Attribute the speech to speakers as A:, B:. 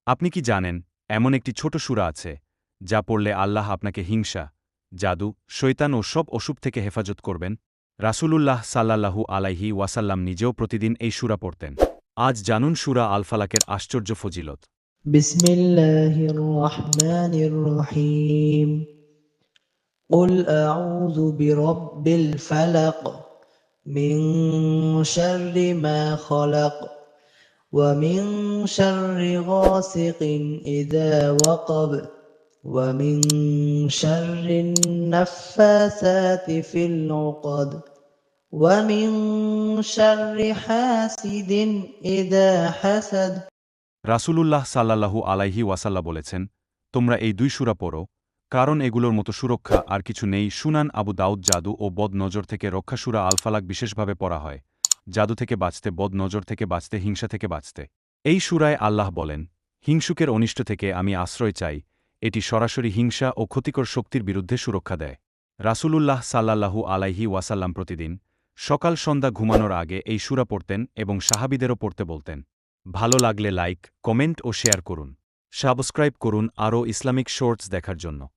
A: আপনি কি জানেন, এমন একটি ছোট সূরা আছে, যা পড়লে আল্লাহ আপনাকে হিংসা, জাদু, শয়তান ও সব অশুভ থেকে হেফাজত করবেন? রাসূলুল্লাহ সাল্লাল্লাহু আলাইহি ওয়াসাল্লাম নিজেও প্রতিদিন এই সূরা পড়তেন। আজ জানুন সূরা আল ফালাকের আশ্চর্য ফজিলত।
B: بسم الله الرحمن الرحيم قل أعوذ برب الفلق من شر ما خلق ومن شر غاسق إذا وقب ومن شر النفاثات في العقد ومن شر حاسد إذا حسد
A: রাসূলুল্লাহ সাল্লাল্লাহু আলাইহি ওয়াসাল্লাম বলেছেন, তোমরা এই দুই সূরা পড়ো, কারণ এগুলোর মতো সুরক্ষা আর কিছু নেই। সুনান আবু দাউদ। জাদু ও বদ নজর থেকে রক্ষা। সূরা আল ফালাক বিশেষভাবে পড়া হয় জাদু থেকে বাঁচতে, বদ নজর থেকে বাঁচতে, হিংসা থেকে বাঁচতে। এই সূরায় আল্লাহ বলেন, হিংসুকের অনিষ্ট থেকে আমি আশ্রয় চাই। এটি সরাসরি হিংসা ও ক্ষতিকর শক্তির বিরুদ্ধে সুরক্ষা দেয়। রাসূলুল্লাহ সাল্লাল্লাহু আলাইহি ওয়াসাল্লাম প্রতিদিন সকাল সন্ধ্যা ঘুমানোর আগে এই সূরা পড়তেন এবং সাহাবীদেরও পড়তে বলতেন। ভালো লাগলে লাইক, কমেন্ট ও শেয়ার করুন। সাবস্ক্রাইব করুন আরও ইসলামিক শর্টস দেখার জন্য।